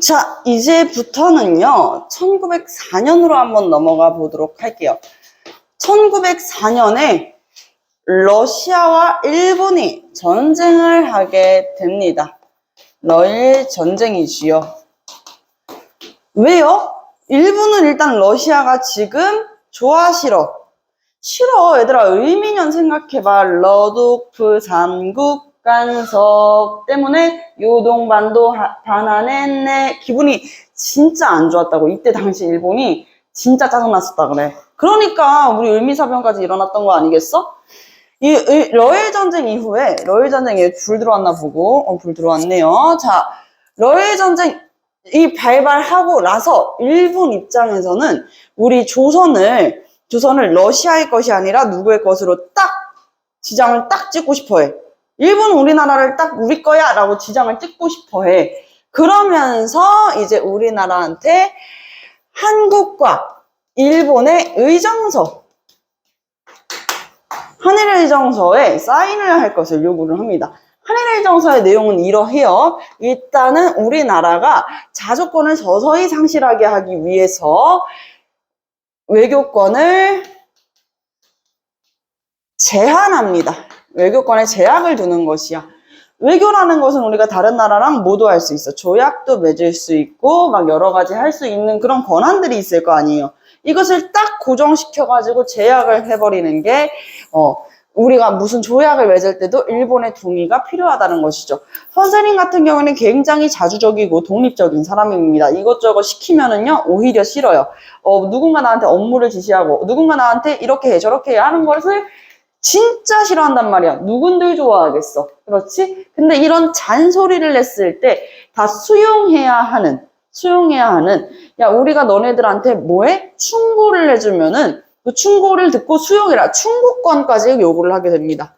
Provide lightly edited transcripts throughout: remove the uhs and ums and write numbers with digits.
자, 이제부터는요, 1904년으로 한번 넘어가 보도록 할게요. 1904년에 러시아와 일본이 전쟁을 하게 됩니다. 러일 전쟁이지요. 왜요? 일본은 일단 러시아가 지금 좋아 싫어? 싫어. 얘들아, 의미년 생각해봐. 러도프 삼국 간석 때문에 요동반도 반환했네. 기분이 진짜 안 좋았다고. 이때 당시 일본이 진짜 짜증났었다 그래. 그러니까 우리 을미사변까지 일어났던 거 아니겠어? 이 러일 전쟁 이후에, 러일 전쟁에 불 들어왔나 보고, 불 들어왔네요. 자, 러일 전쟁 이 발발하고 나서 일본 입장에서는 우리 조선을 러시아의 것이 아니라 누구의 것으로 딱 지장을 딱 찍고 싶어 해. 일본은 우리나라를 딱 우리 거야 라고 지장을 찍고 싶어 해. 그러면서 이제 우리나라한테 한국과 일본의 의정서, 한일의정서에 사인을 할 것을 요구를 합니다. 한일의정서의 내용은 이러해요. 일단은 우리나라가 자주권을 서서히 상실하게 하기 위해서 외교권을 제한합니다. 외교권에 제약을 두는 것이야. 외교라는 것은 우리가 다른 나라랑 모두 할 수 있어. 조약도 맺을 수 있고 막 여러 가지 할 수 있는 그런 권한들이 있을 거 아니에요. 이것을 딱 고정시켜가지고 제약을 해버리는 게 우리가 무슨 조약을 맺을 때도 일본의 동의가 필요하다는 것이죠. 선생님 같은 경우는 굉장히 자주적이고 독립적인 사람입니다. 이것저것 시키면은요 오히려 싫어요. 누군가 나한테 업무를 지시하고 누군가 나한테 이렇게 해 저렇게 해 하는 것을 진짜 싫어한단 말이야. 누군들 좋아하겠어. 그렇지? 근데 이런 잔소리를 냈을 때 다 수용해야 하는 야 우리가 너네들한테 뭐해? 충고를 해주면은 그 충고를 듣고 수용해라. 충고권까지 요구를 하게 됩니다.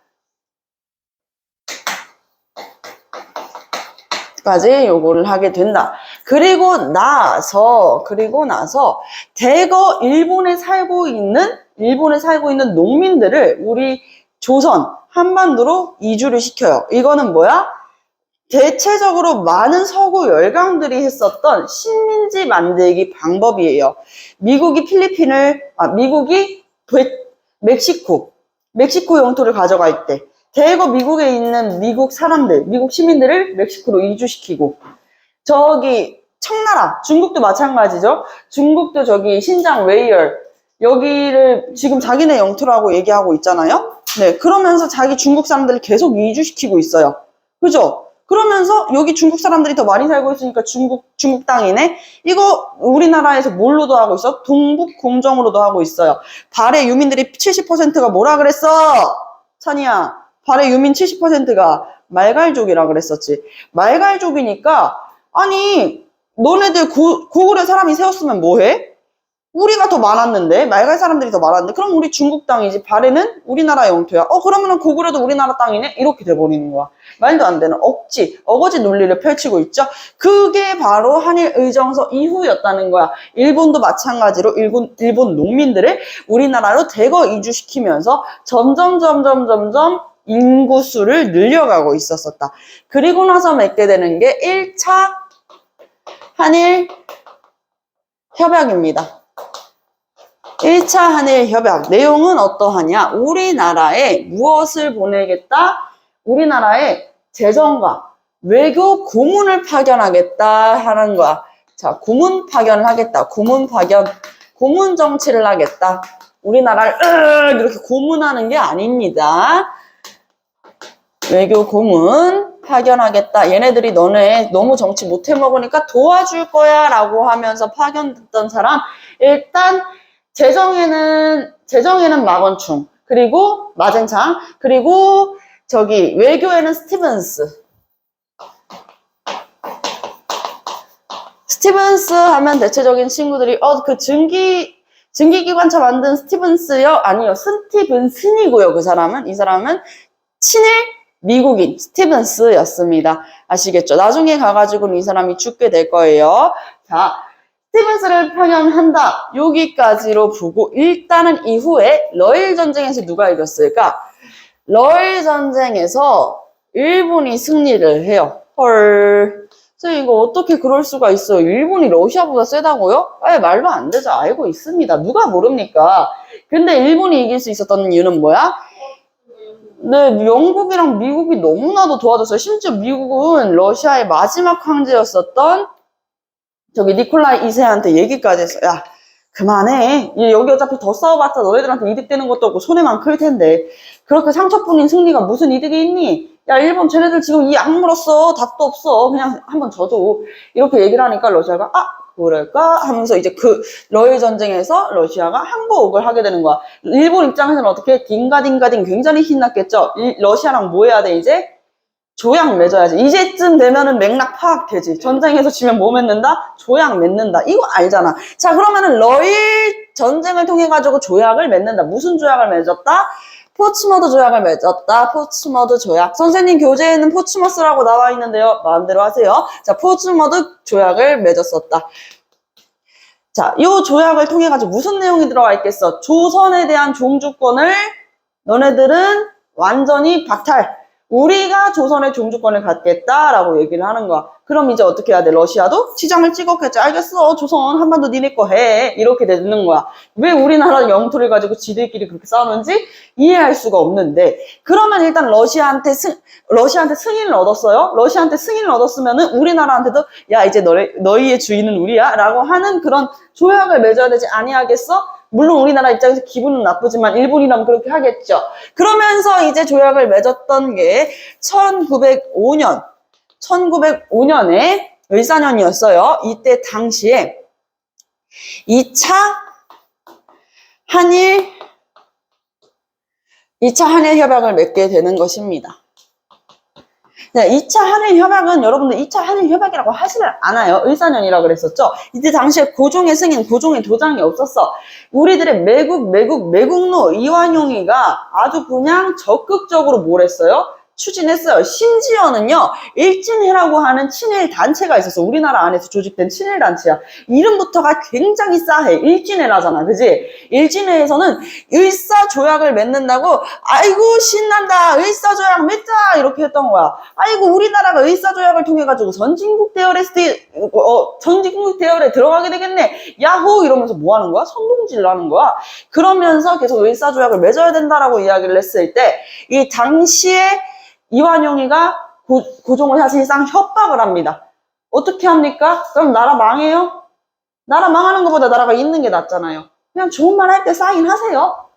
까지 요구를 하게 된다. 그리고 나서 대거 일본에 살고 있는 농민들을 우리 조선 한반도로 이주를 시켜요. 이거는 뭐야? 대체적으로 많은 서구 열강들이 했었던 식민지 만들기 방법이에요. 미국이 멕시코 영토를 가져갈 때 대거 미국에 있는 미국 시민들을 멕시코로 이주시키고 저기 청나라, 중국도 마찬가지죠. 중국도 저기 신장 웨이얼 여기를 지금 자기네 영토라고 얘기하고 있잖아요. 네, 그러면서 자기 중국 사람들을 계속 이주시키고 있어요. 그죠? 그러면서 여기 중국 사람들이 더 많이 살고 있으니까 중국 땅이네? 이거 우리나라에서 뭘로도 하고 있어? 동북 공정으로도 하고 있어요. 발해 유민들이 70%가 뭐라 그랬어? 찬이야, 발해 유민 70%가 말갈족이라 그랬었지. 말갈족이니까 아니 너네들 고구려 사람이 세웠으면 뭐해? 우리가 더 많았는데 말갈 사람들이 더 많았는데 그럼 우리 중국 땅이지 발해는 우리나라 영토야. 그러면은 고구려도 우리나라 땅이네? 이렇게 돼버리는 거야. 말도 안 되는 어거지 논리를 펼치고 있죠. 그게 바로 한일의정서 이후였다는 거야. 일본도 마찬가지로 일본 농민들을 우리나라로 대거 이주시키면서 점점 인구수를 늘려가고 있었었다. 그리고 나서 맺게 되는 게 1차 한일 협약입니다. 1차 한일 협약 내용은 어떠하냐? 우리나라에 무엇을 보내겠다? 우리나라에 재정과 외교 고문을 파견하겠다 하는 거야. 자, 고문 파견을 하겠다. 고문 정치를 하겠다. 우리나라를 이렇게 고문하는 게 아닙니다. 외교 고문 파견하겠다. 얘네들이 너네 너무 정치 못해 먹으니까 도와줄 거야 라고 하면서 파견됐던 사람 일단 재정에는 마건충, 그리고 마젠창, 그리고 저기 외교에는 스티븐스 하면 대체적인 친구들이 그 증기기관차 만든 스티븐스요? 아니요, 스티븐슨이고요. 이 사람은 친일 미국인 스티븐스였습니다. 아시겠죠? 나중에 가가지고는 이 사람이 죽게 될 거예요. 자, 스티븐스를 파견한다. 여기까지로 보고 일단은 이후에 러일 전쟁에서 누가 이겼을까? 러일 전쟁에서 일본이 승리를 해요. 쌤, 이거 어떻게 그럴 수가 있어요? 일본이 러시아보다 세다고요? 에, 말도 안 되죠. 알고 있습니다. 누가 모릅니까? 근데 일본이 이길 수 있었던 이유는 뭐야? 네, 영국이랑 미국이 너무나도 도와줬어요. 심지어 미국은 러시아의 마지막 황제였었던 저기 니콜라이 2세한테 얘기까지 했어요. 야, 그만해. 여기 어차피 더 싸워봤자 너희들한테 이득되는 것도 없고 손해만 클 텐데. 그렇게 상처뿐인 승리가 무슨 이득이 있니? 야, 일본 쟤네들 지금 이 악물었어. 답도 없어. 그냥 한번 져줘. 이렇게 얘기를 하니까 러시아가 그럴까? 하면서 이제 그 러일 전쟁에서 러시아가 항복을 하게 되는 거야. 일본 입장에서는 어떻게 딩가딩가딩 굉장히 신났겠죠? 러시아랑 뭐 해야 돼, 이제? 조약 맺어야지. 이제쯤 되면은 맥락 파악되지. 전쟁에서 지면 뭐 맺는다? 조약 맺는다. 이거 알잖아. 자, 그러면은 러일 전쟁을 통해 가지고 조약을 맺는다. 무슨 조약을 맺었다? 포츠머드 조약을 맺었다. 포츠머드 조약. 선생님 교재에는 포츠머스라고 나와 있는데요. 마음대로 하세요. 자, 포츠머드 조약을 맺었었다. 자, 이 조약을 통해 가지고 무슨 내용이 들어가 있겠어? 조선에 대한 종주권을 너네들은 완전히 박탈. 우리가 조선의 종주권을 갖겠다라고 얘기를 하는 거야. 그럼 이제 어떻게 해야 돼? 러시아도 시장을 찍었겠지. 알겠어. 조선 한반도 니네 거 해. 이렇게 되는 거야. 왜 우리나라 영토를 가지고 지들끼리 그렇게 싸우는지 이해할 수가 없는데. 그러면 일단 러시아한테 승인을 얻었어요. 러시아한테 승인을 얻었으면은 우리나라한테도 야, 이제 너희의 주인은 우리야 라고 하는 그런 조약을 맺어야 되지 아니하겠어? 물론 우리나라 입장에서 기분은 나쁘지만 일본이라면 그렇게 하겠죠. 그러면서 이제 조약을 맺었던 게 1905년에 을사년이었어요. 이때 당시에 2차 한일 협약을 맺게 되는 것입니다. 네, 2차 한일 협약은 여러분들 2차 한일 협약이라고 하지를 않아요. 을사년이라고 그랬었죠. 이때 당시에 고종의 승인, 고종의 도장이 없었어. 우리들의 매국노 이완용이가 아주 그냥 적극적으로 뭘 했어요? 추진했어요. 심지어는요, 일진회라고 하는 친일 단체가 있었어. 우리나라 안에서 조직된 친일 단체야. 이름부터가 굉장히 싸해. 일진회라잖아, 그지? 일진회에서는 을사조약을 맺는다고, 아이고 신난다, 을사조약 맺자 이렇게 했던 거야. 아이고 우리나라가 을사조약을 통해 가지고 전진국 대열에 들어가게 되겠네. 야호 이러면서 뭐 하는 거야? 선동질을 하는 거야. 그러면서 계속 을사조약을 맺어야 된다라고 이야기를 했을 때, 이 당시에 이완용이가 고종을 사실상 협박을 합니다. 어떻게 합니까? 그럼 나라 망해요? 나라 망하는 것보다 나라가 있는 게 낫잖아요. 그냥 좋은 말 할 때 사인하세요.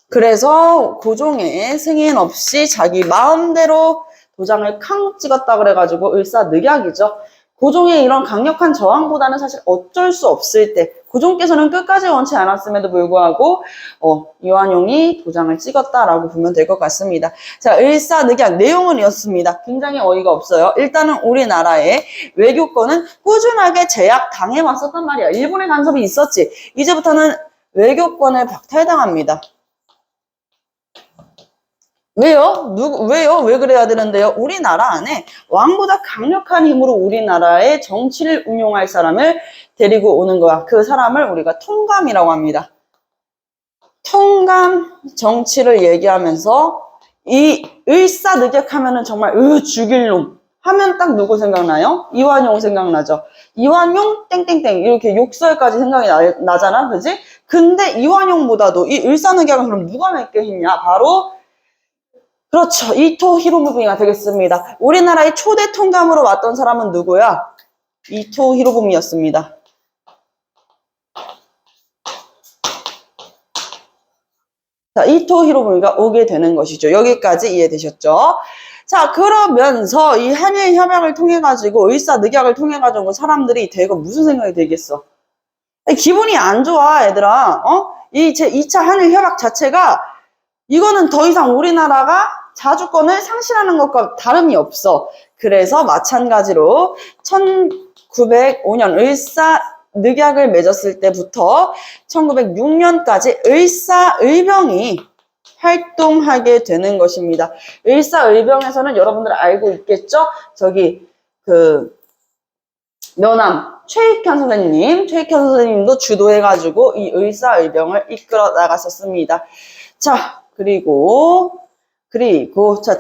그래서 고종의 승인 없이 자기 마음대로 도장을 캉 찍었다 그래가지고 을사늑약이죠. 고종의 이런 강력한 저항보다는 사실 어쩔 수 없을 때 고종께서는 끝까지 원치 않았음에도 불구하고 이완용이 도장을 찍었다라고 보면 될 것 같습니다. 자, 을사늑약 내용은 이었습니다. 굉장히 어이가 없어요. 일단은 우리나라의 외교권은 꾸준하게 제약 당해왔었단 말이야. 일본의 간섭이 있었지. 이제부터는 외교권을 박탈당합니다. 왜요? 왜요? 왜 그래야 되는데요? 우리나라 안에 왕보다 강력한 힘으로 우리나라의 정치를 운용할 사람을 데리고 오는 거야. 그 사람을 우리가 통감이라고 합니다. 통감 정치를 얘기하면서 이 을사늑약하면은 정말 죽일 놈 하면 딱 누구 생각나요? 이완용 생각나죠. 이완용 땡땡땡 이렇게 욕설까지 생각이 나잖아, 그지? 근데 이완용보다도 이 을사늑약을 그럼 누가 맺게 했냐? 바로 그렇죠. 이토 히로부미가 되겠습니다. 우리나라의 초대 통감으로 왔던 사람은 누구야? 이토 히로부미였습니다. 자, 이토 히로부미가 오게 되는 것이죠. 여기까지 이해되셨죠? 자, 그러면서 이 한일 협약을 통해 가지고 을사늑약을 통해 가지고 사람들이 대거 무슨 생각이 들겠어? 기분이 안 좋아, 얘들아. 이 제 2차 한일 협약 자체가 이거는 더 이상 우리나라가 자주권을 상실하는 것과 다름이 없어. 그래서 마찬가지로 1905년 을사늑약을 맺었을 때부터 1906년까지 을사의병이 활동하게 되는 것입니다. 을사의병에서는 여러분들 알고 있겠죠? 저기 면함 최익현 선생님도 주도해가지고 이 을사의병을 이끌어 나갔었습니다. 자, 그리고 자,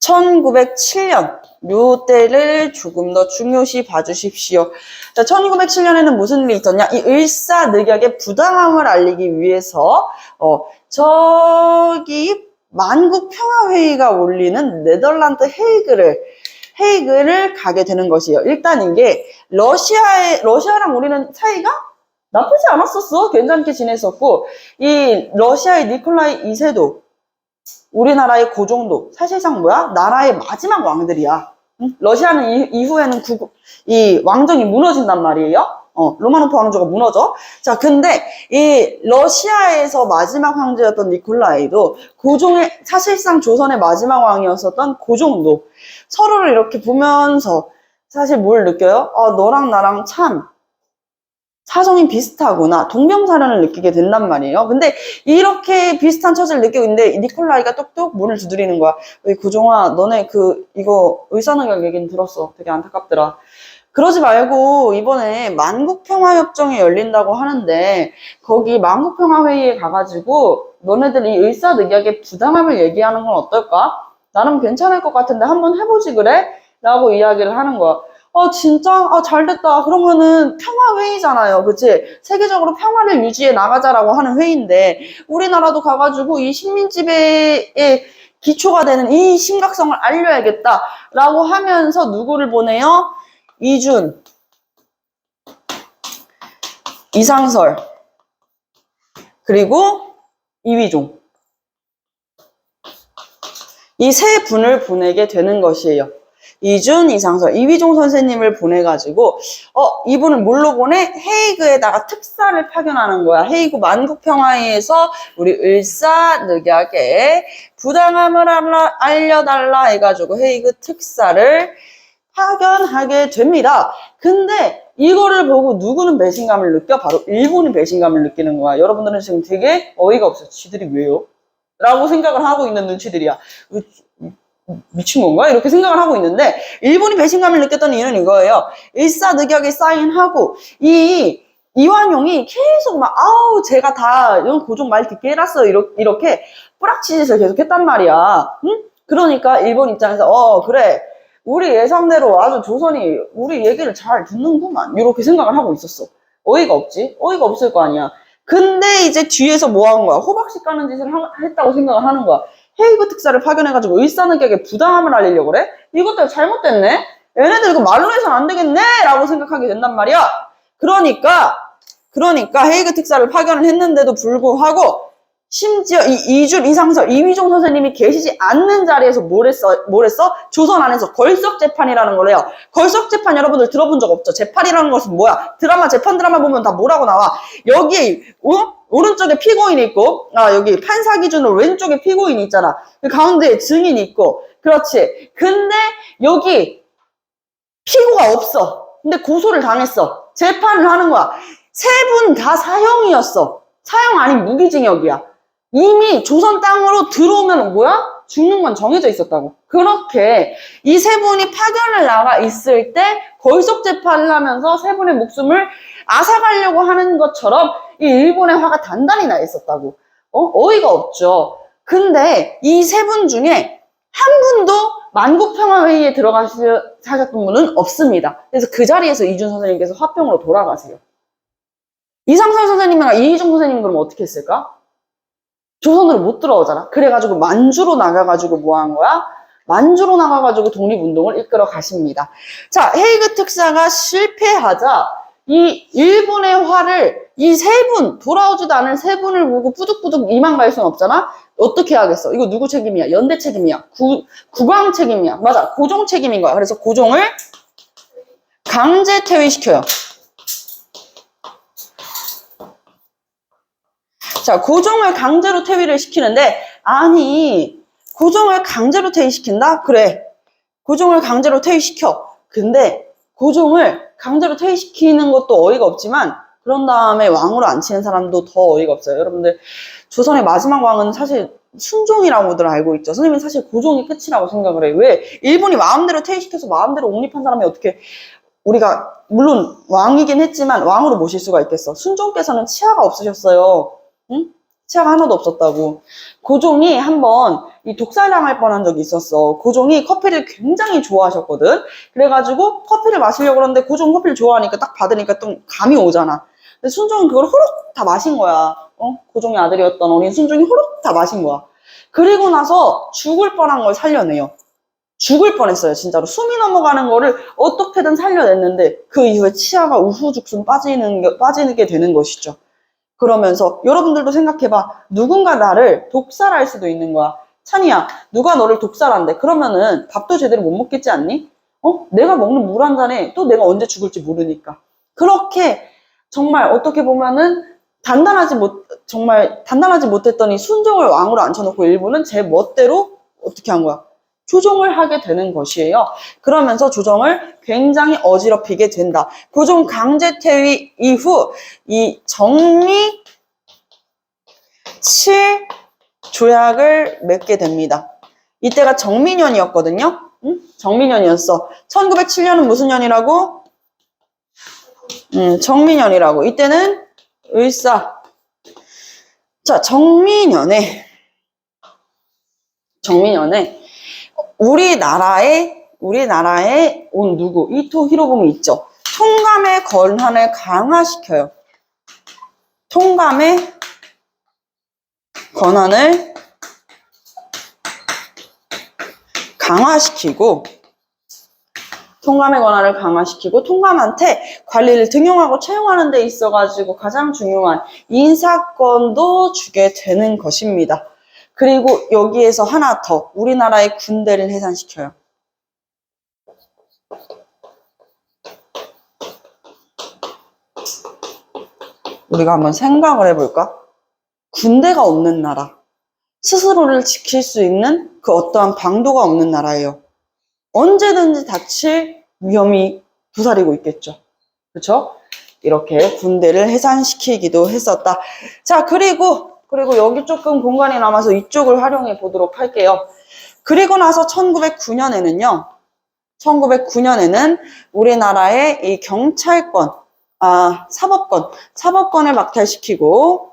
1907년 요 때를 조금 더 중요시 봐주십시오. 자, 1907년에는 무슨 일이 있었냐? 이 을사늑약의 부당함을 알리기 위해서 저기 만국평화회의가 올리는 네덜란드 헤이그를 가게 되는 것이에요. 일단 이게 러시아랑 우리는 사이가 나쁘지 않았었어. 괜찮게 지냈었고, 이 러시아의 니콜라이 2세도 우리나라의 고종도 사실상 뭐야? 나라의 마지막 왕들이야. 응? 러시아는 이후에는 이 왕정이 무너진단 말이에요. 로마노프 왕조가 무너져. 자, 근데 이 러시아에서 마지막 황제였던 니콜라이도 사실상 조선의 마지막 왕이었었던 고종도 서로를 이렇게 보면서 사실 뭘 느껴요? 너랑 나랑 참 사정이 비슷하구나. 동병사련을 느끼게 된단 말이에요. 근데 이렇게 비슷한 처지를 느끼고 있는데 니콜라이가 뚝뚝 문을 두드리는 거야. 고종아, 너네 이거 의사늑약 얘기는 들었어. 되게 안타깝더라. 그러지 말고 이번에 만국평화협정이 열린다고 하는데 거기 만국평화회의에 가가지고 너네들이 의사늑약의 부당함을 얘기하는 건 어떨까? 나는 괜찮을 것 같은데 한번 해보지 그래? 라고 이야기를 하는 거야. 진짜? 잘됐다. 그러면은 평화회의잖아요. 그치? 세계적으로 평화를 유지해 나가자라고 하는 회의인데 우리나라도 가가지고 이 식민지배의 기초가 되는 이 심각성을 알려야겠다라고 하면서 누구를 보내요? 이준, 이상설, 그리고 이휘종. 이 세 분을 보내게 되는 것이에요. 이준, 이상설, 이휘종 선생님을 보내가지고 이분을 뭘로 보내? 헤이그에다가 특사를 파견하는 거야. 헤이그 만국평화회의에서 우리 을사늑약의 부당함을 알려달라 해가지고 헤이그 특사를 파견하게 됩니다. 근데 이거를 보고 누구는 배신감을 느껴? 바로 일본이 배신감을 느끼는 거야. 여러분들은 지금 되게 어이가 없어요. 지들이 왜요? 라고 생각을 하고 있는 눈치들이야. 미친 건가? 이렇게 생각을 하고 있는데 일본이 배신감을 느꼈던 이유는 이거예요. 일사늑약에 사인하고 이완용이 계속 막 제가 다 이런 고종 말 듣게 해놨어 이렇게 뿌락치짓을 계속 했단 말이야. 응? 그러니까 일본 입장에서 그래 우리 예상대로 아주 조선이 우리 얘기를 잘 듣는구만 이렇게 생각을 하고 있었어. 어이가 없지? 어이가 없을 거 아니야. 근데 이제 뒤에서 뭐 한 거야? 호박씨 까는 짓을 했다고 생각을 하는 거야. 헤이그 특사를 파견해가지고 일사늑약의 부당함을 알리려고 그래? 이것도 잘못됐네? 얘네들 이거 말로 해서는 안 되겠네? 라고 생각하게 된단 말이야. 그러니까 헤이그 특사를 파견을 했는데도 불구하고 심지어 이 이준, 이상설, 이휘종 선생님이 계시지 않는 자리에서 뭘 했어? 조선 안에서 걸석재판이라는 걸 해요. 걸석재판 여러분들 들어본 적 없죠? 재판이라는 것은 뭐야? 재판 드라마 보면 다 뭐라고 나와? 여기, 오른쪽에 피고인이 있고, 여기 판사 기준으로 왼쪽에 피고인이 있잖아. 가운데에 증인이 있고, 그렇지. 근데 여기 피고가 없어. 근데 고소를 당했어. 재판을 하는 거야. 세 분 다 사형이었어. 사형 아닌 무기징역이야. 이미 조선 땅으로 들어오면 뭐야? 죽는 건 정해져 있었다고. 그렇게 이 세 분이 파견을 나가 있을 때 걸석 재판을 하면서 세 분의 목숨을 앗아가려고 하는 것처럼 이 일본의 화가 단단히 나 있었다고. 어이가 없죠. 근데 이 세 분 중에 한 분도 만국평화회의에 들어가셨던 분은 없습니다. 그래서 그 자리에서 이준 선생님께서 화평으로 돌아가세요. 이상설 선생님이랑 이희종 선생님은 그럼 어떻게 했을까? 조선으로 못 들어오잖아. 그래가지고 만주로 나가가지고 뭐 한 거야? 만주로 나가가지고 독립운동을 이끌어 가십니다. 자, 헤이그 특사가 실패하자 이 일본의 화를 이 세 분, 돌아오지도 않은 세 분을 보고 뿌득뿌득 이만 갈 수는 없잖아? 어떻게 하겠어? 이거 누구 책임이야? 연대 책임이야? 국왕 책임이야? 맞아, 고종 책임인 거야. 그래서 고종을 강제 퇴위시켜요. 자, 고종을 강제로 퇴위를 시키는데, 아니, 고종을 강제로 퇴위시킨다? 그래. 고종을 강제로 퇴위시켜. 근데, 고종을 강제로 퇴위시키는 것도 어이가 없지만, 그런 다음에 왕으로 앉히는 사람도 더 어이가 없어요. 여러분들, 조선의 마지막 왕은 사실 순종이라고들 알고 있죠. 선생님은 사실 고종이 끝이라고 생각을 해요. 왜? 일본이 마음대로 퇴위시켜서 마음대로 옹립한 사람이 어떻게, 우리가, 물론 왕이긴 했지만 왕으로 모실 수가 있겠어. 순종께서는 치아가 없으셨어요. 응? 치아가 하나도 없었다고. 고종이 한번 이 독살당할 뻔한 적이 있었어. 고종이 커피를 굉장히 좋아하셨거든. 그래가지고 커피를 마시려고 그러는데 고종 커피를 좋아하니까 딱 받으니까 좀 감이 오잖아. 근데 순종은 그걸 호록 다 마신 거야. 고종의 아들이었던 어린 순종이 호록 다 마신 거야. 그리고 나서 죽을 뻔한 걸 살려내요. 죽을 뻔했어요. 진짜로 숨이 넘어가는 거를 어떻게든 살려냈는데 그 이후에 치아가 우후죽순 빠지게 되는 것이죠. 그러면서 여러분들도 생각해봐. 누군가 나를 독살할 수도 있는 거야. 찬이야, 누가 너를 독살한대. 그러면은 밥도 제대로 못 먹겠지 않니? 내가 먹는 물 한 잔에 또 내가 언제 죽을지 모르니까. 그렇게 정말 어떻게 보면은 정말 단단하지 못했더니 순종을 왕으로 앉혀놓고 일부는 제 멋대로 어떻게 한 거야? 조종을 하게 되는 것이에요. 그러면서 조정을 굉장히 어지럽히게 된다. 고종 강제퇴위 이후 이 정미 7조약을 맺게 됩니다. 이때가 정민년이었거든요. 응? 정민년이었어. 1907년은 무슨 년이라고? 정민년이라고. 이때는 을사. 자, 정민년에 우리나라에 온 누구? 이토 히로부미 있죠. 통감의 권한을 강화시켜요. 통감의 권한을 강화시키고 통감한테 관리를 등용하고 채용하는 데 있어가지고 가장 중요한 인사권도 주게 되는 것입니다. 그리고 여기에서 하나 더 우리나라의 군대를 해산시켜요. 우리가 한번 생각을 해볼까? 군대가 없는 나라, 스스로를 지킬 수 있는 그 어떠한 방도가 없는 나라예요. 언제든지 닥칠 위험이 도사리고 있겠죠. 그렇죠? 이렇게 군대를 해산시키기도 했었다. 자, 그리고 여기 조금 공간이 남아서 이쪽을 활용해 보도록 할게요. 그리고 나서 1909년에는 우리나라의 이 경찰권, 사법권을 박탈시키고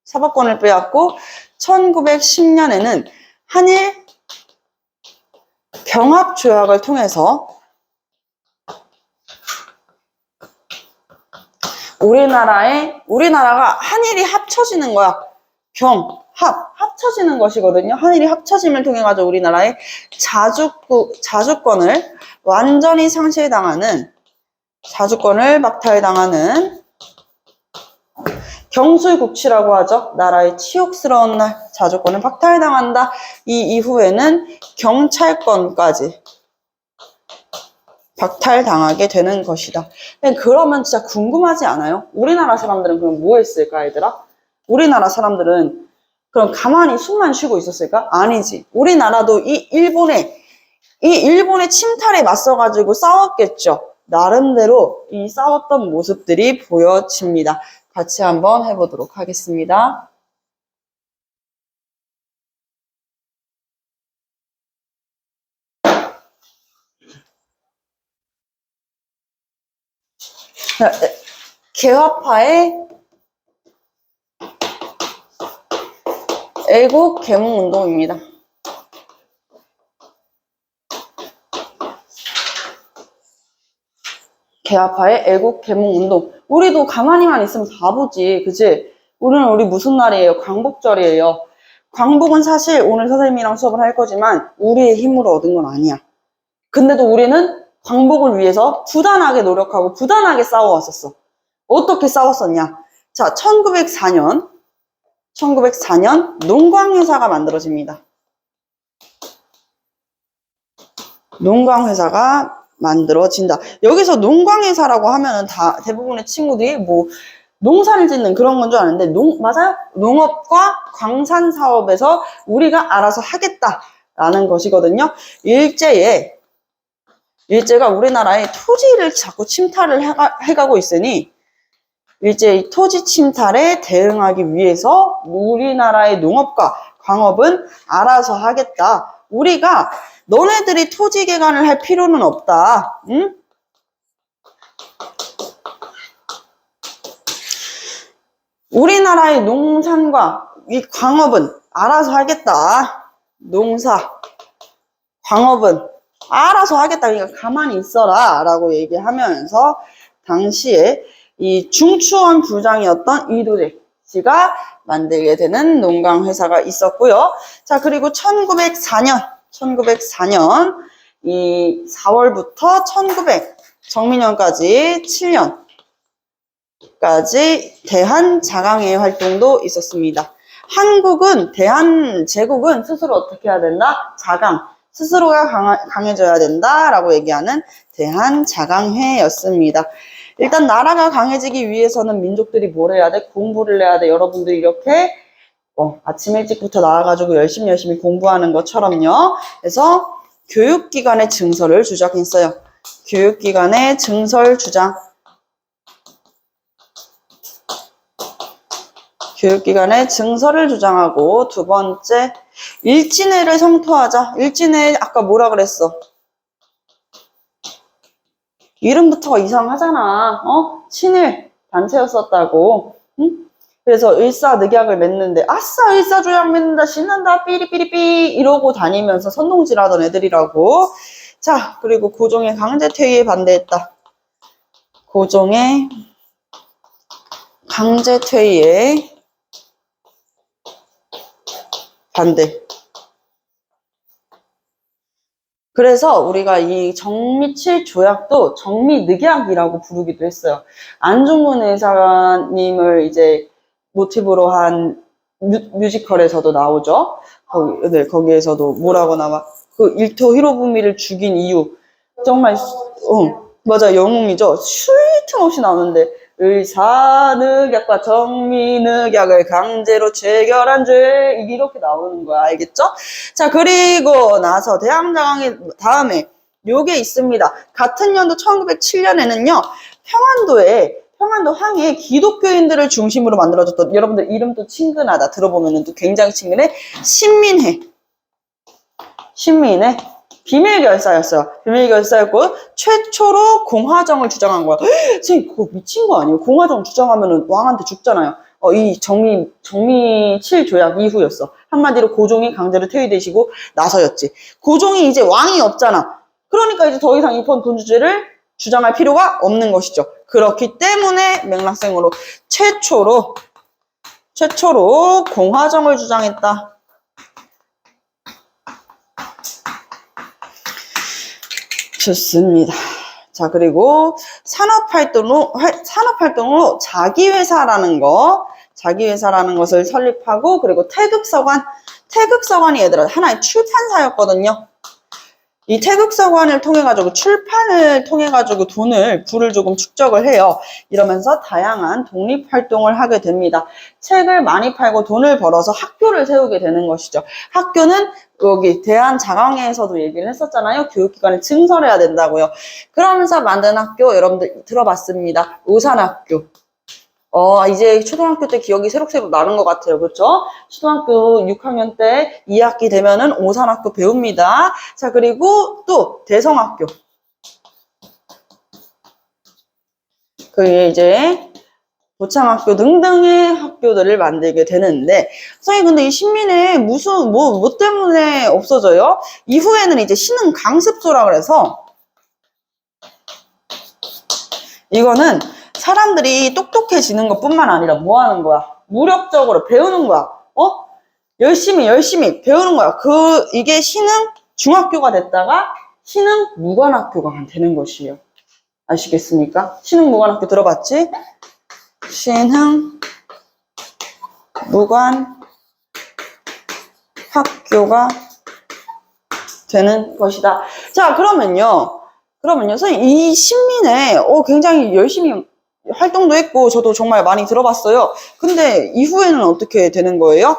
사법권을 빼앗고 1910년에는 한일 병합조약을 통해서 우리나라가 한일이 합쳐지는 거야. 합쳐지는 것이거든요. 한일이 합쳐짐을 통해 가지고 우리나라의 자주권을 완전히 자주권을 박탈당하는 경술국치라고 하죠. 나라의 치욕스러운 날 자주권을 박탈당한다. 이 이후에는 경찰권까지 박탈당하게 되는 것이다. 그러면 진짜 궁금하지 않아요? 우리나라 사람들은 그럼 뭐 했을까, 얘들아? 우리나라 사람들은 그럼 가만히 숨만 쉬고 있었을까? 아니지. 우리나라도 이 일본의 침탈에 맞서가지고 싸웠겠죠. 나름대로 이 싸웠던 모습들이 보여집니다. 같이 한번 해보도록 하겠습니다. 개화파의 애국 계몽 운동입니다. 개화파의 애국 계몽 운동. 우리도 가만히만 있으면 바보지, 그치? 우리 무슨 날이에요? 광복절이에요. 광복은 사실 오늘 선생님이랑 수업을 할 거지만 우리의 힘으로 얻은 건 아니야. 근데도 우리는 광복을 위해서 부단하게 노력하고 부단하게 싸워왔었어. 어떻게 싸웠었냐? 자, 1904년 농광회사가 만들어집니다. 농광회사가 만들어진다. 여기서 농광회사라고 하면은 대부분의 친구들이 뭐 농사를 짓는 그런 건 줄 아는데 맞아요? 농업과 광산 사업에서 우리가 알아서 하겠다라는 것이거든요. 일제가 우리나라의 토지를 자꾸 침탈을 해가고 있으니 일제의 토지 침탈에 대응하기 위해서 우리나라의 농업과 광업은 알아서 하겠다. 우리가 너네들이 토지 개간을 할 필요는 없다. 응? 우리나라의 농산과 이 광업은 알아서 하겠다. 농사, 광업은 알아서 하겠다. 그러니까 가만히 있어라. 라고 얘기하면서 당시에 이 중추원 부장이었던 이도재 씨가 만들게 되는 농광회사가 있었고요. 자, 그리고 1904년 이 4월부터 1900 정민년까지 7년까지 대한자강회 활동도 있었습니다. 한국은, 대한제국은 스스로 어떻게 해야 된다? 자강. 스스로가 강해져야 된다라고 얘기하는 대한자강회였습니다. 일단 나라가 강해지기 위해서는 민족들이 뭘 해야 돼? 공부를 해야 돼. 여러분들이 이렇게 아침 일찍부터 나와가지고 열심히 공부하는 것처럼요. 그래서 교육기관의 증설을 주장했어요. 교육기관의 증설 주장. 교육기관의 증설을 주장하고, 두 번째, 일진회를 성토하자. 일진회 아까 뭐라 그랬어? 이름부터가 이상하잖아. 친일 단체였었다고. 응? 그래서 일사늑약을 맺는데, 아싸 일사조약 맺는다, 신난다, 삐리삐리삐 이러고 다니면서 선동질하던 애들이라고. 자, 그리고 고종의 강제퇴위에 반대했다. 고종의 강제퇴위에 반대. 그래서 우리가 이 정미칠 조약도 정미늑약이라고 부르기도 했어요. 안중근 의사님을 이제 모티브로 한 뮤지컬에서도 나오죠. 거기에서도 뭐라고 나와? 그 일토 히로부미를 죽인 이유. 정말, 맞아, 영웅이죠. 쉴 틈 없이 나오는데, 의사늑약과 정미늑약을 강제로 체결한 죄, 이렇게 나오는 거야. 알겠죠? 자, 그리고 나서 대항자강의 다음에 요게 있습니다. 같은 연도 1907년에는요, 평안도 항에 기독교인들을 중심으로 만들어졌던, 여러분들 이름도 친근하다. 들어보면 또 굉장히 친근해. 신민회. 비밀결사였어요. 비밀결사였고, 최초로 공화정을 주장한 거야. 선생님, 그거 미친 거 아니에요? 공화정 주장하면 왕한테 죽잖아요. 이 정미칠 조약 이후였어. 한마디로 고종이 강제로 퇴위되시고 나서였지. 고종이 이제 왕이 없잖아. 그러니까 이제 더 이상 입헌 군주제를 주장할 필요가 없는 것이죠. 그렇기 때문에 맥락상으로 최초로 공화정을 주장했다. 좋습니다. 자, 그리고 산업활동으로 자기회사라는 것을 설립하고, 그리고 태극서관이 얘들아 하나의 출판사였거든요. 이 태극서관을 통해가지고, 출판을 통해가지고 부를 조금 축적을 해요. 이러면서 다양한 독립활동을 하게 됩니다. 책을 많이 팔고 돈을 벌어서 학교를 세우게 되는 것이죠. 학교는 여기 대한자강회에서도 얘기를 했었잖아요. 교육기관을 증설해야 된다고요. 그러면서 만든 학교 여러분들 들어봤습니다. 오산학교. 이제 초등학교 때 기억이 새록새록 나는 것 같아요. 그렇죠? 초등학교 6학년 때 2학기 되면은 오산학교 배웁니다. 자, 그리고 또 대성학교. 그게 이제 도창학교 등등의 학교들을 만들게 되는데, 선생님 근데 이 신민회 무슨 뭐 때문에 없어져요? 이후에는 이제 신흥 강습소라 그래서, 이거는 사람들이 똑똑해지는 것뿐만 아니라 뭐 하는 거야? 무력적으로 배우는 거야. 열심히 배우는 거야. 이게 신흥 중학교가 됐다가 신흥 무관학교가 되는 것이에요. 아시겠습니까? 신흥 무관학교 들어봤지? 신흥 무관 학교가 되는 것이다. 자, 그러면요, 선생님, 이 신민회, 굉장히 열심히 활동도 했고, 저도 정말 많이 들어봤어요. 근데 이후에는 어떻게 되는 거예요?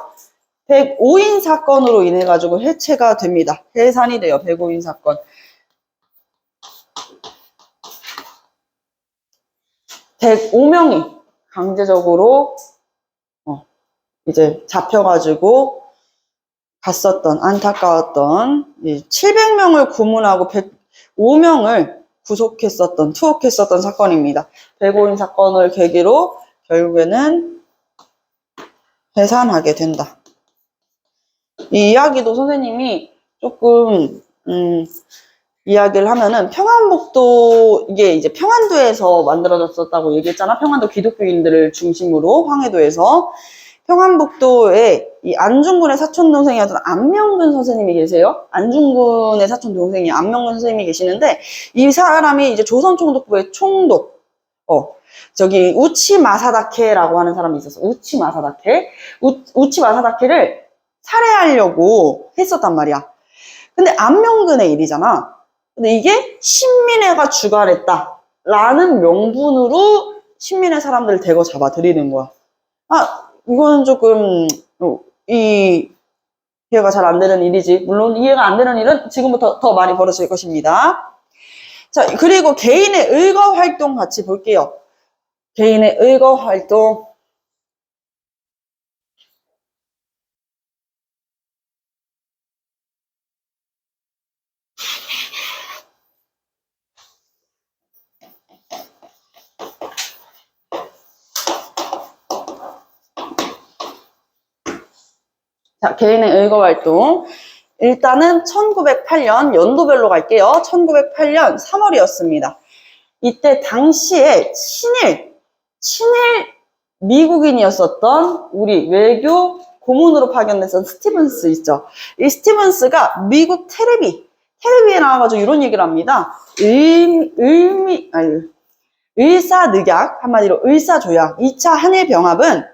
105인 사건으로 인해가지고 해체가 됩니다. 해산이 돼요, 105인 사건. 105명이 강제적으로 이제 잡혀가지고 갔었던, 안타까웠던 700명을 고문하고 105명을 투옥했었던 사건입니다. 105인 사건을 계기로 결국에는 해산하게 된다. 이 이야기도 선생님이 조금 이야기를 하면은 평안북도 이게 이제 평안도에서 만들어졌었다고 얘기했잖아. 평안도 기독교인들을 중심으로 황해도에서 평안북도에 이 안중근의 사촌 동생이었던 안명근 선생님이 계세요. 안중근의 사촌 동생이 안명근 선생님이 계시는데 이 사람이 이제 조선총독부의 총독 저기 우치마사다케라고 하는 사람이 있었어. 우치마사다케. 우치마사다케를 살해하려고 했었단 말이야. 근데 안명근의 일이잖아. 근데 이게 신민회가 주관했다라는 명분으로 신민회 사람들을 대거 잡아들이는 거야. 아, 이거는 조금 이해가 잘 안 되는 일이지. 물론 이해가 안 되는 일은 지금부터 더 많이 벌어질 것입니다. 자, 그리고 개인의 의거 활동 같이 볼게요. 개인의 의거 활동. 자, 개인의 의거 활동. 일단은 1908년 연도별로 갈게요. 1908년 3월이었습니다. 이때 당시에 친일 미국인이었었던 우리 외교 고문으로 파견됐던 스티븐스 있죠. 이 스티븐스가 미국 텔레비에 나와가지고 이런 얘기를 합니다. 의사늑약, 한마디로 의사조약, 2차 한일병합은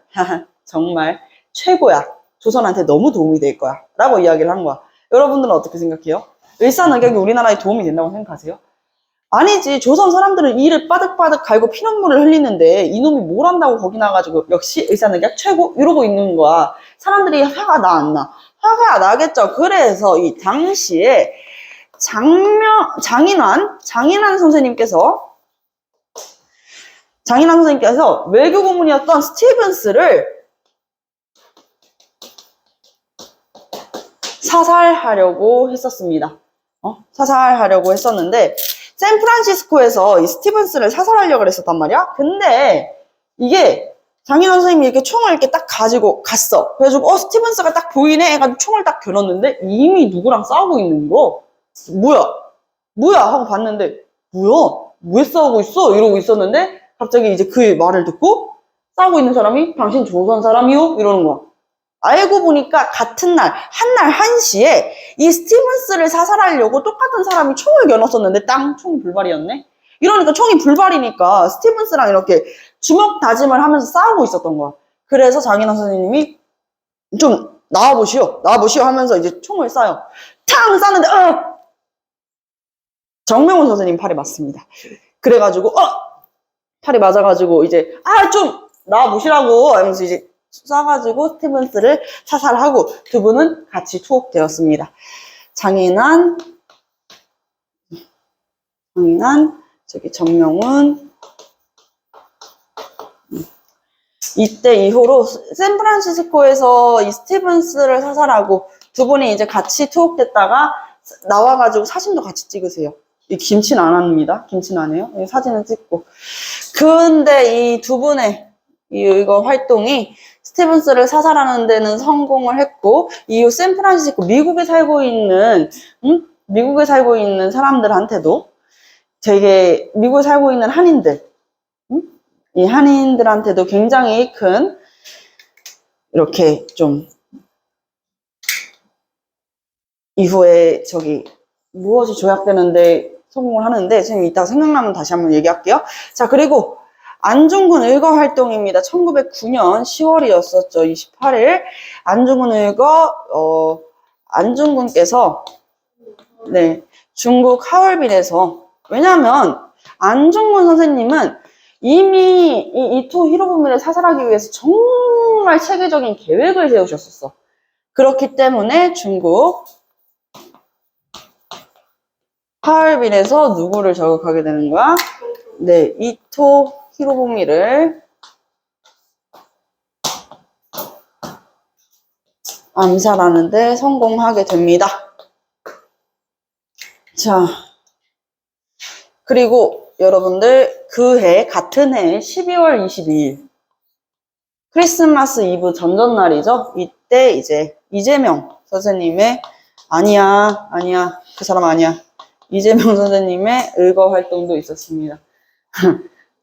정말 최고야. 조선한테 너무 도움이 될 거야. 라고 이야기를 한 거야. 여러분들은 어떻게 생각해요? 의사늑약이 우리나라에 도움이 된다고 생각하세요? 아니지. 조선 사람들은 이를 빠득빠득 갈고 피눈물을 흘리는데 이놈이 뭘 한다고 거기 나가지고 역시 의사늑약 최고? 이러고 있는 거야. 사람들이 화가 나 안 나? 화가 나겠죠. 그래서 이 당시에 장인환 선생님께서 외교 고문이었던 스티븐스를 사살하려고 했었습니다. 사살하려고 했었는데 샌프란시스코에서 이 스티븐스를 사살하려고 했었단 말이야. 근데 이게 장인환 선생님이 이렇게 총을 이렇게 딱 가지고 갔어. 그래가지고 스티븐스가 딱 보이네 해가지고 총을 딱 겨눴는데 이미 누구랑 싸우고 있는 거. 뭐야 하고 봤는데 뭐야 왜 싸우고 있어 이러고 있었는데 갑자기 이제 그 말을 듣고 싸우고 있는 사람이 당신 조선 사람이요? 이러는 거야. 알고 보니까 같은 날, 한날 1시에 이 스티븐스를 사살하려고 똑같은 사람이 총을 겨눴었는데 총이 불발이었네? 이러니까 총이 불발이니까 스티븐스랑 이렇게 주먹 다짐을 하면서 싸우고 있었던 거야. 그래서 장인환 선생님이 좀 나와보시오 하면서 이제 총을 쏴요. 탕! 쐈는데, 정명훈 선생님 팔에 맞습니다. 그래가지고, 팔이 맞아가지고 이제, 좀 나와보시라고 하면서 이제 쏴가지고 스티븐스를 사살하고 두 분은 같이 투옥되었습니다. 장인환, 저기 정명훈. 이때 이후로 샌프란시스코에서 이 스티븐스를 사살하고 두 분이 이제 같이 투옥됐다가 나와가지고 사진도 같이 찍으세요. 이 김치는 안 합니다. 김치는 안 해요. 사진을 찍고. 근데 이 두 분의 이거 활동이 스티븐스를 사살하는 데는 성공을 했고 이후 샌프란시스코 미국에 살고 있는 사람들한테도 되게 미국에 살고 있는 한인들 이 한인들한테도 굉장히 큰 이렇게 좀 이후에 무엇이 조약되는데 성공을 하는데 지금 이따가 생각나면 다시 한번 얘기할게요. 자, 그리고 안중근 의거 활동입니다. 1909년 10월이었었죠. 28일. 안중근 의거, 안중근께서, 중국 하얼빈에서, 왜냐면, 안중근 선생님은 이미 이 이토 히로부미를 사살하기 위해서 정말 체계적인 계획을 세우셨었어. 그렇기 때문에 중국 하얼빈에서 누구를 저격하게 되는 거야? 이토 히로부미를 암살하는데 성공하게 됩니다. 자, 그리고 여러분들 같은 해 12월 22일 크리스마스 이브 전전날이죠. 이때 이제 이재명 선생님의 아니야 그 사람 아니야. 이재명 선생님의 의거 활동도 있었습니다.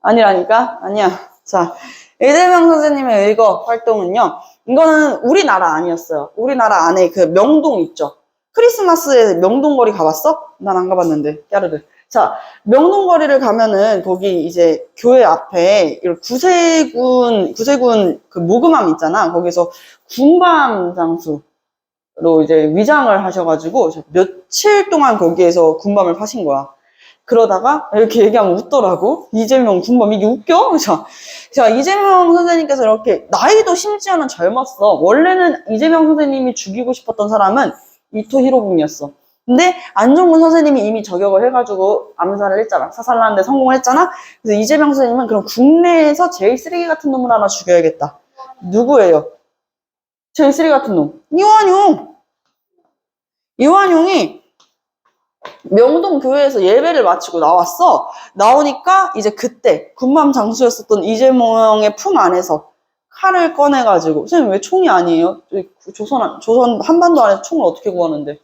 아니라니까? 아니야. 자, 이재명 선생님의 의거 활동은요. 이거는 우리나라 아니었어요. 우리나라 안에 그 명동 있죠. 크리스마스에 명동거리 가봤어? 난 안 가봤는데, 까르르. 자, 명동거리를 가면은 거기 이제 교회 앞에 구세군 그 모금함 있잖아. 거기서 군밤 장수로 이제 위장을 하셔가지고 며칠 동안 거기에서 군밤을 파신 거야. 그러다가 이렇게 얘기하면 웃더라고. 이재명 군밤 이게 웃겨? 자, 이재명 선생님께서 이렇게 나이도 심지어는 젊었어. 원래는 이재명 선생님이 죽이고 싶었던 사람은 이토 히로부미였어. 근데 안종근 선생님이 이미 저격을 해가지고 암살을 했잖아. 사살하는데 성공을 했잖아. 그래서 이재명 선생님은 그럼 국내에서 제일 쓰레기 같은 놈을 하나 죽여야겠다. 누구예요? 제일 쓰레기 같은 놈. 이완용이 명동 교회에서 예배를 마치고 나왔어. 나오니까 이제 그때 군밤 장수였었던 이재명의 품 안에서 칼을 꺼내가지고, 선생님 왜 총이 아니에요? 조선 한반도 안에서 총을 어떻게 구하는데?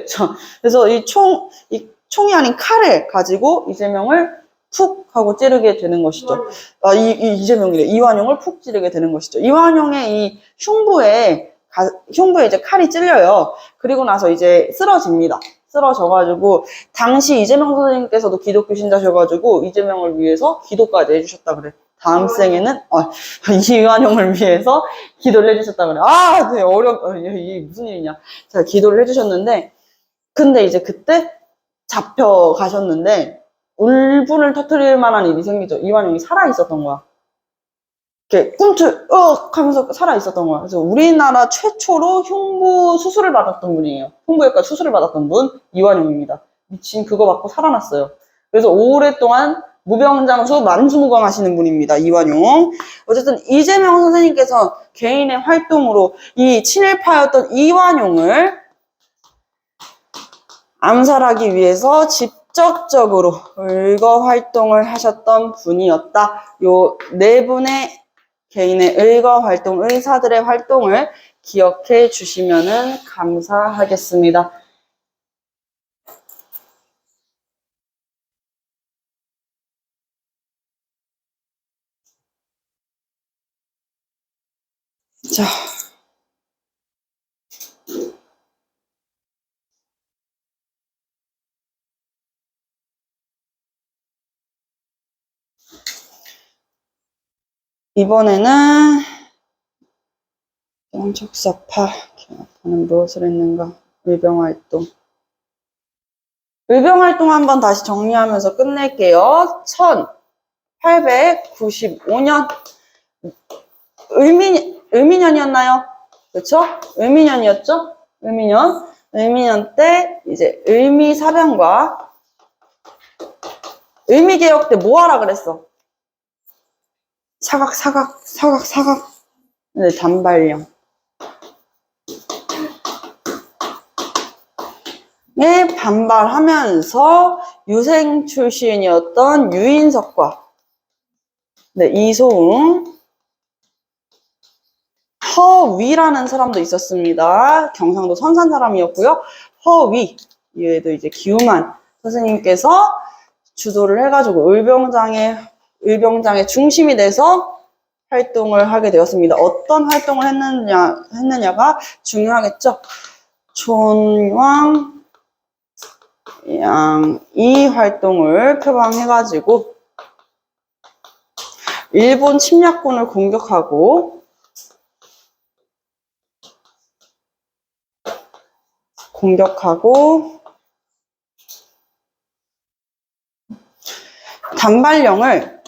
자, 그래서 이 총이 아닌 칼을 가지고 이재명을 푹 하고 찌르게 되는 것이죠. 이재명이래. 이완용을 푹 찌르게 되는 것이죠. 이완용의 이 흉부에 이제 칼이 찔려요. 그리고 나서 이제 쓰러집니다. 쓰러져가지고, 당시 이재명 선생님께서도 기독교 신자셔가지고, 이재명을 위해서 기도까지 해주셨다 그래. 다음 생에는, 이완용을 위해서 기도를 해주셨다 그래. 되게 이게 무슨 일이냐. 자, 기도를 해주셨는데, 근데 이제 그때 잡혀가셨는데, 울분을 터뜨릴 만한 일이 생기죠. 이완용이 살아있었던 거야. 이렇게 하면서 살아있었던 거야. 그래서 우리나라 최초로 흉부 수술을 받았던 분이에요. 흉부외과 수술을 받았던 분, 이완용입니다. 미친 그거 받고 살아났어요. 그래서 오랫동안 무병장수 만수무강 하시는 분입니다. 이완용. 어쨌든 이재명 선생님께서 개인의 활동으로 이 친일파였던 이완용을 암살하기 위해서 직접적으로 의거 활동을 하셨던 분이었다. 요 네 분의 개인의 의거 활동, 의사들의 활동을 기억해 주시면 감사하겠습니다. 자. 이번에는 영척사파 기업하는 무엇을 했는가? 의병활동. 의병활동 한번 다시 정리하면서 끝낼게요. 1895년 을미년이었나요? 그렇죠? 을미년이었죠? 을미년 때 이제 을미사병과 을미개혁 때 뭐 하라 그랬어? 사각. 네, 단발령. 에 반발하면서 유생 출신이었던 유인석과 이소웅, 허위라는 사람도 있었습니다. 경상도 선산 사람이었고요. 허위, 얘도 이제 기우만 선생님께서 주도를 해가지고 의병장의 중심이 돼서 활동을 하게 되었습니다. 어떤 활동을 했느냐가 중요하겠죠. 촌왕 이 활동을 표방해가지고 일본 침략군을 공격하고 단발령을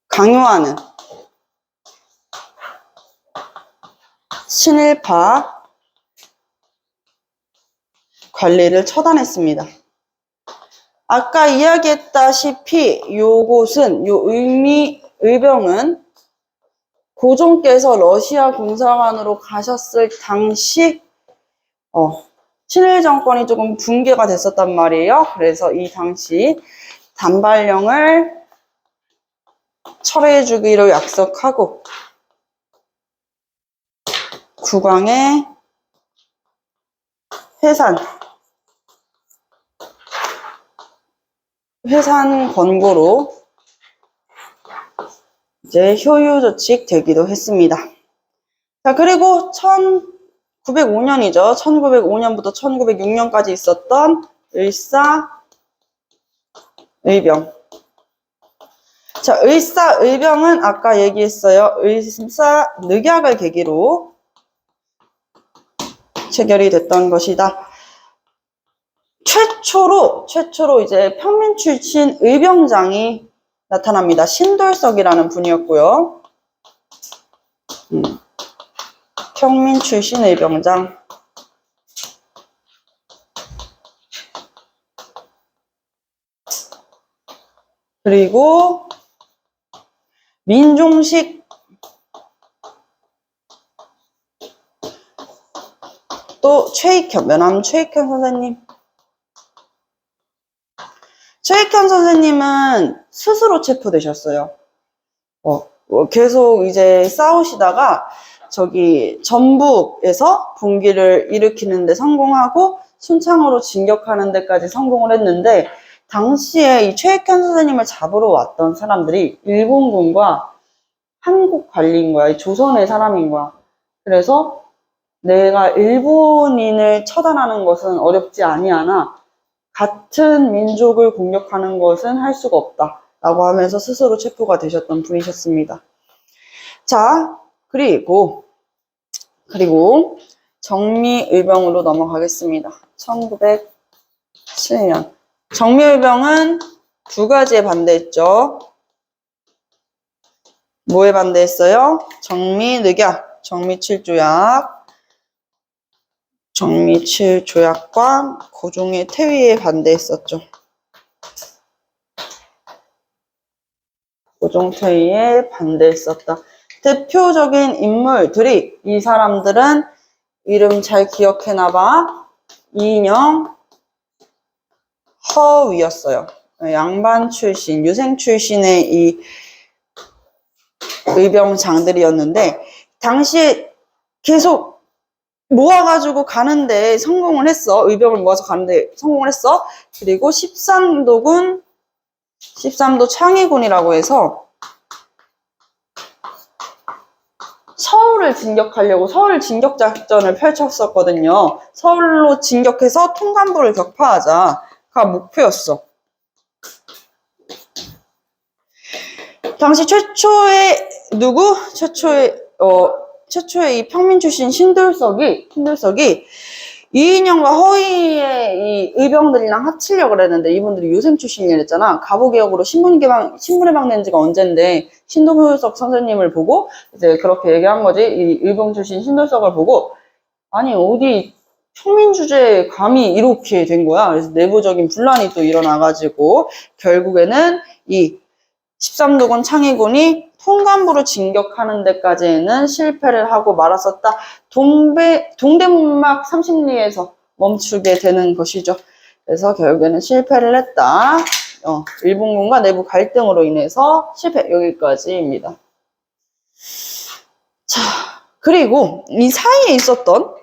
강요하는 친일파 관리를 처단했습니다. 아까 이야기했다시피 요곳은 의병은 고종께서 러시아 공사관으로 가셨을 당시 친일 정권이 조금 붕괴가 됐었단 말이에요. 그래서 이 당시 단발령을 철회해주기로 약속하고 국왕의 회산 권고로 이제 효유조칙 되기도 했습니다. 자, 그리고 1905년이죠. 1905년부터 1906년까지 있었던 을사의병. 자, 을사의병은 아까 얘기했어요. 을사늑약을 계기로 체결이 됐던 것이다. 최초로 이제 평민 출신 의병장이 나타납니다. 신돌석이라는 분이었고요. 평민 출신 의병장. 그리고 민종식 또 면함 최익현 선생님. 최익현 선생님은 스스로 체포되셨어요. 계속 이제 싸우시다가 저기 전북에서 분기를 일으키는데 성공하고 순창으로 진격하는 데까지 성공을 했는데, 당시에 이 최익현 선생님을 잡으러 왔던 사람들이 일본군과 한국 관리인 거야. 조선의 사람인 거야. 그래서 내가 일본인을 처단하는 것은 어렵지 아니하나 같은 민족을 공격하는 것은 할 수가 없다 라고 하면서 스스로 체포가 되셨던 분이셨습니다. 자, 그리고 정미의병으로 넘어가겠습니다. 1907년. 정미의병은 두 가지에 반대했죠. 뭐에 반대했어요? 정미늑약, 정미칠조약과 고종의 퇴위에 반대했었죠. 고종 퇴위에 반대했었다. 대표적인 인물들이, 이 사람들은 이름 잘 기억해놔봐. 이인영, 허위였어요. 양반 출신, 유생 출신의 이 의병장들이었는데, 당시에 계속 모아가지고 가는데 성공을 했어. 의병을 모아서 가는데 성공을 했어. 그리고 13도 창의군이라고 해서 서울을 진격하려고 서울 진격작전을 펼쳤었거든요. 서울로 진격해서 통감부를 격파하자가 목표였어. 당시 최초의 이 평민 출신 신돌석이 이인영과 허위의 이 의병들이랑 합치려고 그랬는데, 이분들이 유생 출신이랬잖아. 가보개혁으로 신분의 방낸 지가 언젠데, 신돌석 선생님을 보고 이제 그렇게 얘기한 거지. 이 의병 출신 신돌석을 보고, 아니 어디 평민 주제에 감히 이렇게 된 거야. 그래서 내부적인 분란이 또 일어나가지고 결국에는 이 13도군 창의군이 통감부로 진격하는 데까지는 실패를 하고 말았었다. 동대문막 30리에서 멈추게 되는 것이죠. 그래서 결국에는 실패를 했다. 일본군과 내부 갈등으로 인해서 실패. 여기까지입니다. 자, 그리고 이 사이에 있었던,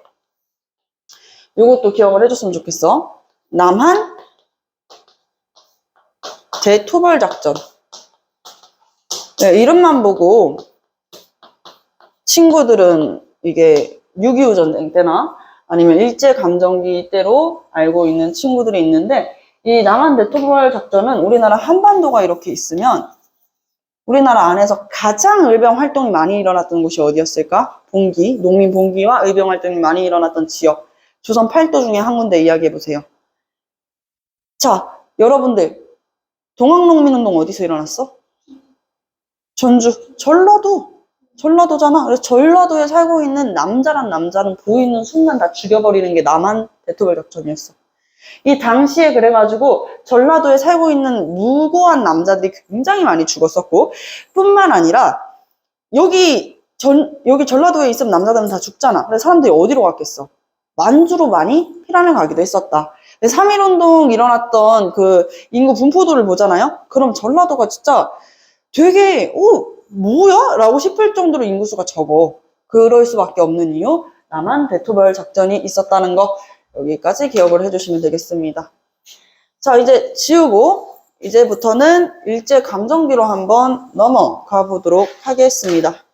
이것도 기억을 해줬으면 좋겠어. 남한 대토벌작전. 네, 이름만 보고 친구들은 이게 6.25 전쟁 때나 아니면 일제감정기 때로 알고 있는 친구들이 있는데, 이 남한 대토벌 작전은 우리나라 한반도가 이렇게 있으면 우리나라 안에서 가장 의병 활동이 많이 일어났던 곳이 어디였을까? 농민 봉기와 의병 활동이 많이 일어났던 지역. 조선 8도 중에 한 군데 이야기해보세요. 자, 여러분들, 동학농민운동 어디서 일어났어? 전주, 전라도잖아. 그래서 전라도에 살고 있는 남자는 보이는 순간 다 죽여버리는 게 남한 대토벌 작전이었어. 이 당시에 그래가지고 전라도에 살고 있는 무고한 남자들이 굉장히 많이 죽었었고, 뿐만 아니라 여기 전라도에 있으면 남자들은 다 죽잖아. 그래서 사람들이 어디로 갔겠어? 만주로 많이 피난을 가기도 했었다. 3.1운동 일어났던 그 인구 분포도를 보잖아요? 그럼 전라도가 진짜 되게, 뭐야? 라고 싶을 정도로 인구수가 적어. 그럴 수밖에 없는 이유, 남한 대토별 작전이 있었다는 거, 여기까지 기억을 해주시면 되겠습니다. 자, 이제 지우고, 이제부터는 일제강점기로 한번 넘어가 보도록 하겠습니다.